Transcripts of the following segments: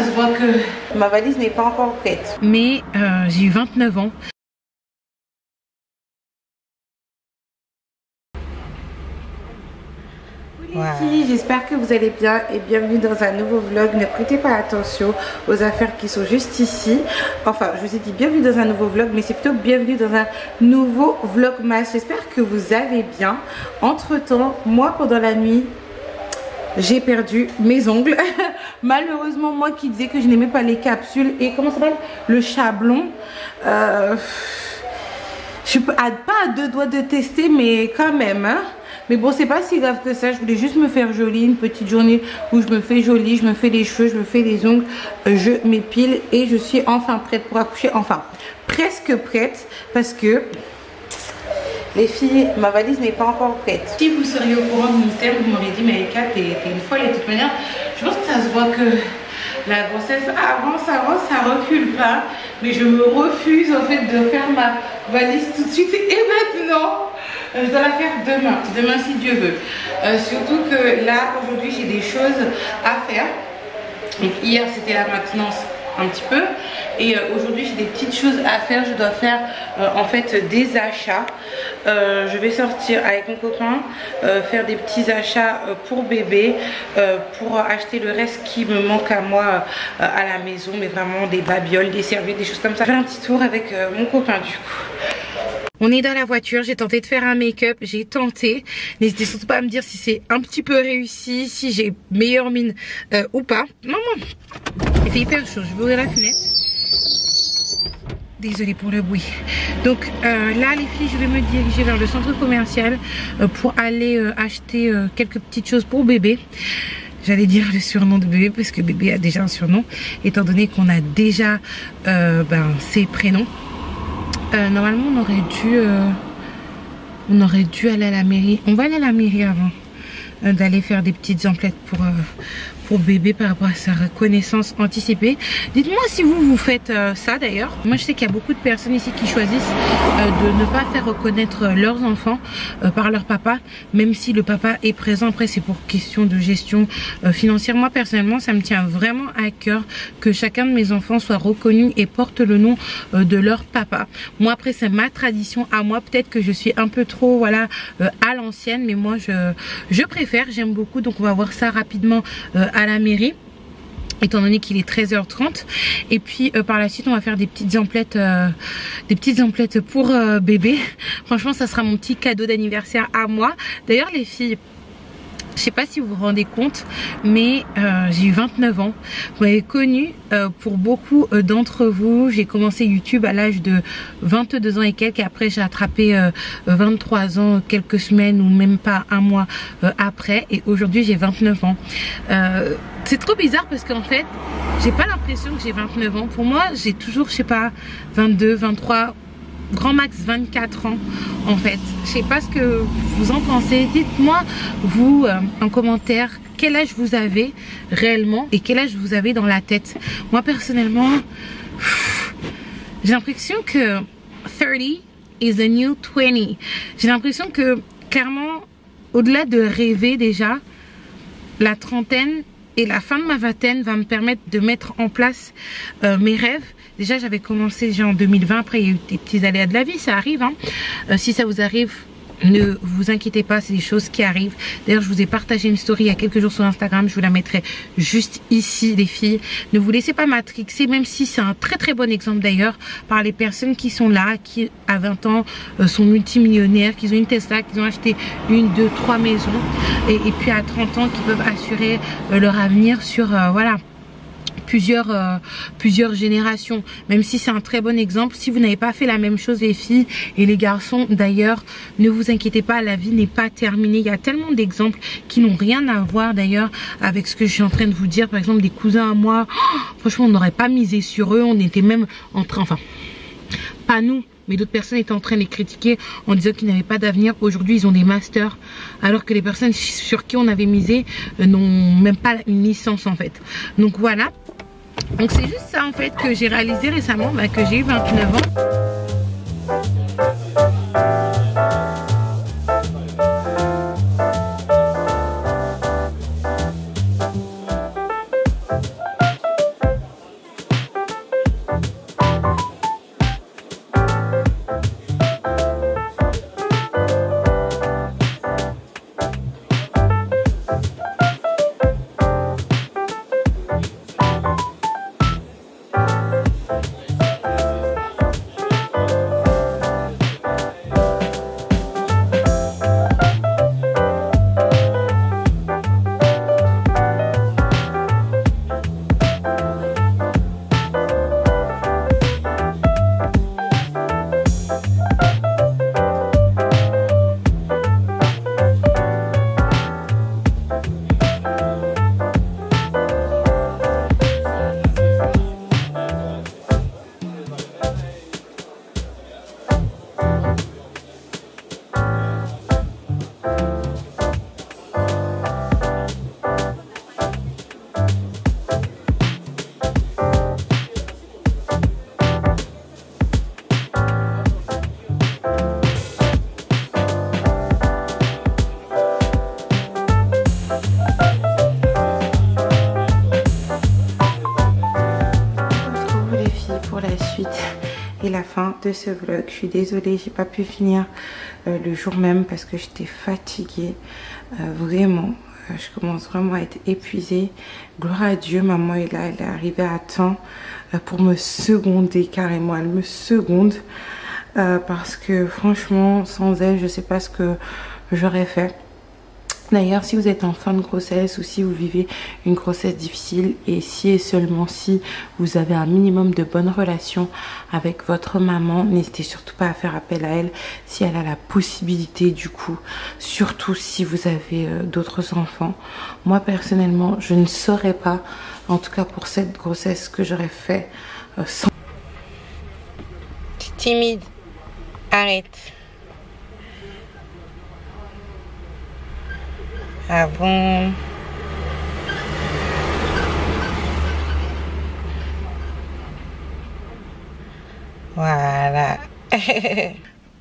se voit que ma valise n'est pas encore prête. Mais j'ai eu 29 ans. J'espère que vous allez bien et bienvenue dans un nouveau vlog. Ne prêtez pas attention aux affaires qui sont juste ici. Enfin, je vous ai dit bienvenue dans un nouveau vlog, mais c'est plutôt bienvenue dans un nouveau vlogmas. J'espère que vous allez bien. Entre temps, moi pendant la nuit, j'ai perdu mes ongles. Malheureusement, moi qui disais que je n'aimais pas les capsules et comment ça s'appelle, le chablon, je suis pas à deux doigts de tester, mais quand même hein. Mais bon, c'est pas si grave que ça. Je voulais juste me faire jolie, une petite journée où je me fais jolie, je me fais les cheveux, je me fais les ongles, je m'épile et je suis enfin prête pour accoucher. Enfin, presque prête parce que les filles, ma valise n'est pas encore prête. Si vous seriez au courant du mystère, vous m'auriez dit mais Erika, t'es une folle et de toute manière, je pense que ça se voit que la grossesse avance, ça recule pas. Mais je me refuse en fait de faire ma valise tout de suite et maintenant. Je dois la faire demain si Dieu veut. Surtout que là, aujourd'hui, j'ai des choses à faire. Donc hier, c'était la maintenance un petit peu. Et aujourd'hui, j'ai des petites choses à faire. Je dois faire en fait des achats. Je vais sortir avec mon copain, faire des petits achats pour bébé, pour acheter le reste qui me manque à moi à la maison. Mais vraiment des babioles, des serviettes, des choses comme ça. Je vais faire un petit tour avec mon copain du coup. On est dans la voiture, j'ai tenté de faire un make-up, j'ai tenté. N'hésitez surtout pas à me dire si c'est un petit peu réussi, si j'ai meilleure mine ou pas. Maman, il fait hyper chaud, je vais ouvrir la fenêtre. Désolée pour le bruit. Donc là les filles, je vais me diriger vers le centre commercial pour aller acheter quelques petites choses pour bébé. J'allais dire le surnom de bébé parce que bébé a déjà un surnom, étant donné qu'on a déjà ses prénoms. Normalement on aurait dû aller à la mairie. On va aller à la mairie avant d'aller faire des petites emplettes pour bébé par rapport à sa reconnaissance anticipée. Dites-moi si vous faites ça d'ailleurs. Moi je sais qu'il y a beaucoup de personnes ici qui choisissent de ne pas faire reconnaître leurs enfants par leur papa, même si le papa est présent. Après c'est pour question de gestion financière. Moi personnellement ça me tient vraiment à cœur que chacun de mes enfants soit reconnu et porte le nom de leur papa. Moi après c'est ma tradition à moi, peut-être que je suis un peu trop voilà à l'ancienne, mais moi je préfère, j'aime beaucoup. Donc on va voir ça rapidement à la mairie, étant donné qu'il est 13h30. Et puis par la suite on va faire des petites emplettes pour bébé. Franchement ça sera mon petit cadeau d'anniversaire à moi. D'ailleurs les filles, je sais pas si vous vous rendez compte, mais j'ai eu 29 ans. Vous m'avez connu pour beaucoup d'entre vous. J'ai commencé YouTube à l'âge de 22 ans et quelques. Et après j'ai attrapé 23 ans quelques semaines ou même pas un mois après. Et aujourd'hui j'ai 29 ans. C'est trop bizarre parce qu'en fait j'ai pas l'impression que j'ai 29 ans. Pour moi j'ai toujours, je sais pas, 22, 23, grand max 24 ans en fait. Je sais pas ce que vous en pensez. Dites-moi vous en commentaire quel âge vous avez réellement et quel âge vous avez dans la tête. Moi personnellement j'ai l'impression que 30 is the new 20. J'ai l'impression que clairement au-delà de rêver déjà, la trentaine et la fin de ma vingtaine va me permettre de mettre en place mes rêves. Déjà j'avais commencé déjà en 2020, après il y a eu des petits aléas de la vie, ça arrive hein. Si ça vous arrive, ne vous inquiétez pas, c'est des choses qui arrivent. D'ailleurs je vous ai partagé une story il y a quelques jours sur Instagram, je vous la mettrai juste ici les filles. Ne vous laissez pas matrixer, même si c'est un très bon exemple d'ailleurs par les personnes qui sont là, qui à 20 ans sont multimillionnaires, qui ont une Tesla, qui ont acheté 1, 2, 3 maisons et puis à 30 ans qui peuvent assurer leur avenir sur voilà plusieurs générations. Même si c'est un très bon exemple, si vous n'avez pas fait la même chose les filles et les garçons d'ailleurs, ne vous inquiétez pas, la vie n'est pas terminée. Il y a tellement d'exemples qui n'ont rien à voir d'ailleurs avec ce que je suis en train de vous dire. Par exemple des cousins à moi, franchement on n'aurait pas misé sur eux, on était même en train, enfin pas nous, mais d'autres personnes étaient en train de les critiquer en disant qu'ils n'avaient pas d'avenir. Aujourd'hui ils ont des masters, alors que les personnes sur qui on avait misé n'ont même pas une licence en fait. Donc voilà. Donc c'est juste ça en fait que j'ai réalisé récemment, que j'ai eu 29 ans. est la fin de ce vlog. Je suis désolée, j'ai pas pu finir le jour même parce que j'étais fatiguée. Vraiment, je commence vraiment à être épuisée. Gloire à Dieu, maman est là, elle est arrivée à temps pour me seconder carrément. Elle me seconde parce que franchement, sans elle, je sais pas ce que j'aurais fait. D'ailleurs, si vous êtes en fin de grossesse ou si vous vivez une grossesse difficile et si et seulement si vous avez un minimum de bonnes relations avec votre maman, n'hésitez surtout pas à faire appel à elle si elle a la possibilité du coup, surtout si vous avez d'autres enfants. Moi personnellement, je ne saurais pas, en tout cas pour cette grossesse, que j'aurais fait sans... C'est timide, arrête. Ah bon? Voilà.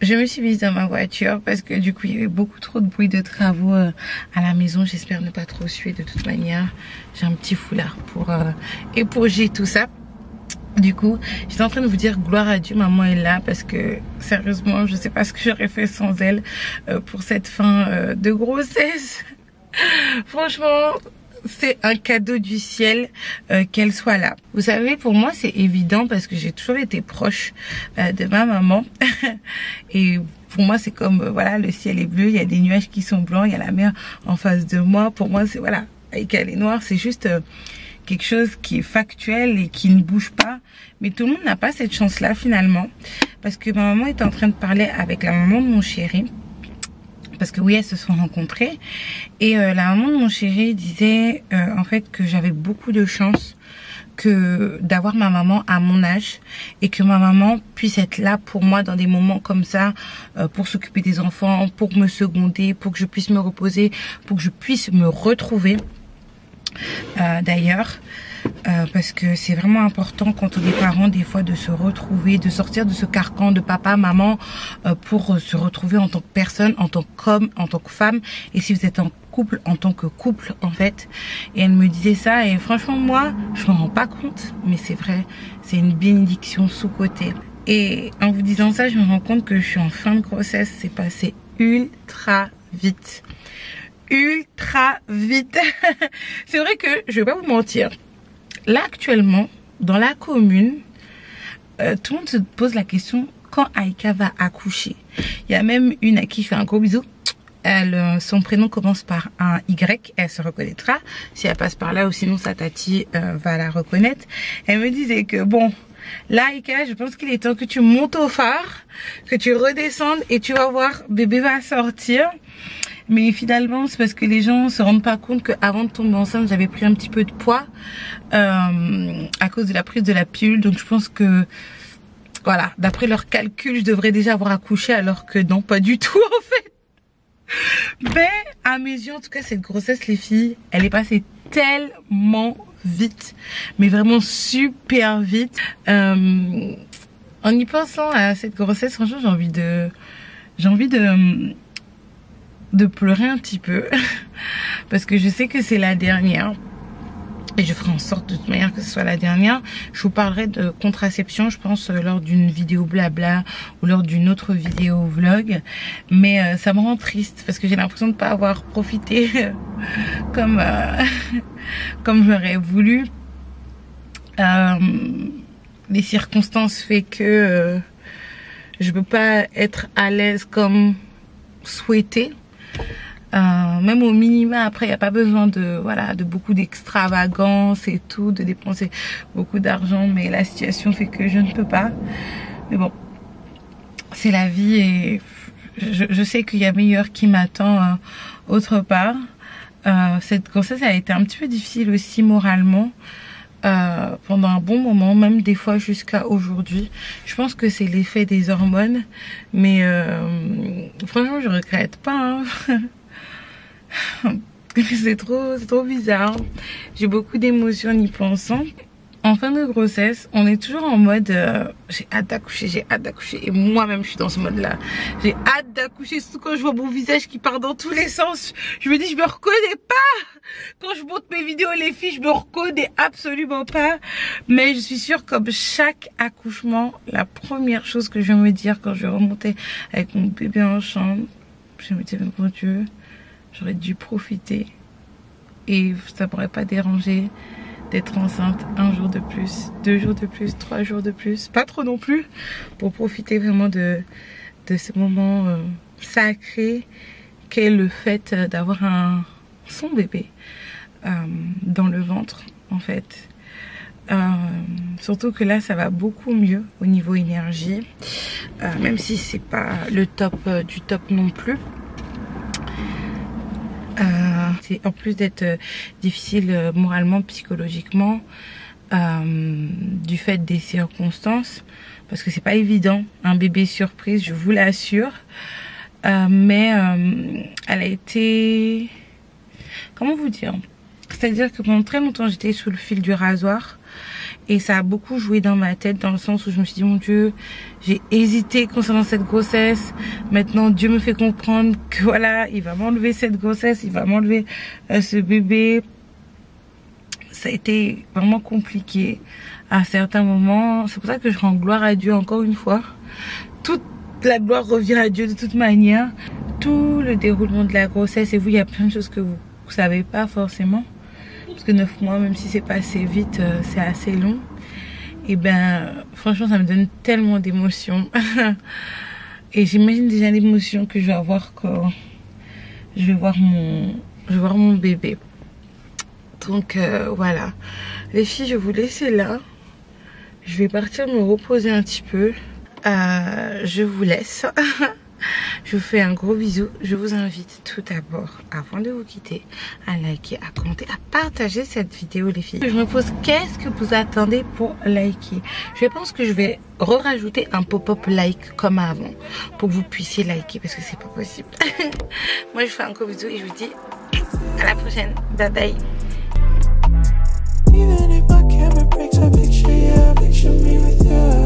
Je me suis mise dans ma voiture parce que du coup il y avait beaucoup trop de bruit de travaux à la maison. J'espère ne pas trop suer de toute manière. J'ai un petit foulard pour éponger tout ça. Du coup, j'étais en train de vous dire gloire à Dieu, maman est là parce que sérieusement, je sais pas ce que j'aurais fait sans elle pour cette fin de grossesse. Franchement, c'est un cadeau du ciel qu'elle soit là. Vous savez, pour moi, c'est évident parce que j'ai toujours été proche de ma maman. Et pour moi, c'est comme, voilà, le ciel est bleu, il y a des nuages qui sont blancs, il y a la mer en face de moi. Pour moi, c'est, voilà, et qu'elle est noire, c'est juste quelque chose qui est factuel et qui ne bouge pas. Mais tout le monde n'a pas cette chance-là, finalement. Parce que ma maman est en train de parler avec la maman de mon chéri. Parce que oui, elles se sont rencontrées et la maman de mon chéri disait en fait que j'avais beaucoup de chance que d'avoir ma maman à mon âge et que ma maman puisse être là pour moi dans des moments comme ça, pour s'occuper des enfants, pour me seconder, pour que je puisse me reposer, pour que je puisse me retrouver. D'ailleurs, parce que c'est vraiment important quand on est parents des fois de se retrouver, de sortir de ce carcan de papa, maman, pour se retrouver en tant que personne, en tant qu'homme, en tant que femme, et si vous êtes en couple, en tant que couple en fait. Et elle me disait ça et franchement moi je m'en rends pas compte, mais c'est vrai, c'est une bénédiction sous-côté. Et en vous disant ça, je me rends compte que je suis en fin de grossesse, c'est passé ultra vite. Ultra vite. C'est vrai que je vais pas vous mentir, là actuellement dans la commune tout le monde se pose la question quand Aïka va accoucher. Il y a même une à qui je fais un gros bisou. Elle, son prénom commence par un Y, elle se reconnaîtra si elle passe par là, ou sinon sa tati va la reconnaître. Elle me disait que bon, là Aïka, je pense qu'il est temps que tu montes au phare, que tu redescendes et tu vas voir, bébé va sortir. Mais finalement, c'est parce que les gens se rendent pas compte qu'avant de tomber enceinte, j'avais pris un petit peu de poids à cause de la prise de la pilule. Donc je pense que, voilà, d'après leurs calculs, je devrais déjà avoir accouché alors que non, pas du tout en fait. Mais à mes yeux, en tout cas, cette grossesse, les filles, elle est passée tellement vite. Mais vraiment super vite. En y pensant à cette grossesse, franchement, j'ai envie de pleurer un petit peu parce que je sais que c'est la dernière et je ferai en sorte de toute manière que ce soit la dernière. Je vous parlerai de contraception, je pense, lors d'une vidéo blabla ou lors d'une autre vidéo vlog, mais ça me rend triste parce que j'ai l'impression de ne pas avoir profité comme j'aurais voulu. Les circonstances fait que je peux pas être à l'aise comme souhaité. Même au minima, après il n'y a pas besoin de, voilà, de beaucoup d'extravagance et tout, de dépenser beaucoup d'argent, mais la situation fait que je ne peux pas. Mais bon, c'est la vie et je sais qu'il y a meilleur qui m'attend autre part. Cette grossesse a été un petit peu difficile aussi moralement pendant un bon moment, même des fois jusqu'à aujourd'hui. Je pense que c'est l'effet des hormones, mais franchement je regrette pas, hein. C'est trop bizarre. J'ai beaucoup d'émotions en y pensant. En fin de grossesse, on est toujours en mode j'ai hâte d'accoucher, j'ai hâte d'accoucher. Et moi-même, je suis dans ce mode-là. J'ai hâte d'accoucher, surtout quand je vois mon visage qui part dans tous les sens. Je me dis, je me reconnais pas. Quand je monte mes vidéos, les filles, je me reconnais absolument pas. Mais je suis sûre, comme chaque accouchement, la première chose que je vais me dire quand je vais remonter avec mon bébé en chambre, je vais me dire, mon Dieu, j'aurais dû profiter. Et ça m'aurait pas dérangé d'être enceinte 1 jour de plus, 2 jours de plus, 3 jours de plus, pas trop non plus, pour profiter vraiment de ce moment sacré qu'est le fait d'avoir son bébé dans le ventre en fait. Surtout que là ça va beaucoup mieux au niveau énergie, même si c'est pas le top du top non plus. C'est en plus d'être difficile moralement, psychologiquement, du fait des circonstances, parce que c'est pas évident un bébé surprise, je vous l'assure, mais elle a été, comment vous dire, c'est-à-dire que pendant très longtemps j'étais sous le fil du rasoir. Et ça a beaucoup joué dans ma tête, dans le sens où je me suis dit, mon Dieu, j'ai hésité concernant cette grossesse. Maintenant, Dieu me fait comprendre que voilà, il va m'enlever cette grossesse, il va m'enlever ce bébé. Ça a été vraiment compliqué à certains moments. C'est pour ça que je rends gloire à Dieu encore une fois. Toute la gloire revient à Dieu de toute manière. Tout le déroulement de la grossesse, et vous, il y a plein de choses que vous ne savez pas forcément. Parce que 9 mois, même si c'est passé vite, c'est assez long. Et ben, franchement, ça me donne tellement d'émotions. Et j'imagine déjà l'émotion que je vais avoir quand je vais voir mon bébé. Donc voilà. Les filles, je vais vous laisser là. Je vais partir me reposer un petit peu. Je vous laisse. Je vous fais un gros bisou. Je vous invite tout d'abord, avant de vous quitter, à liker, à commenter, à partager cette vidéo, les filles. Je me pose, qu'est-ce que vous attendez pour liker? Je pense que je vais rajouter un pop-up like comme avant, pour que vous puissiez liker, parce que c'est pas possible. Moi, je vous fais un gros bisou et je vous dis à la prochaine. Bye bye. Even if my camera breaks, I picture you, picture me with you.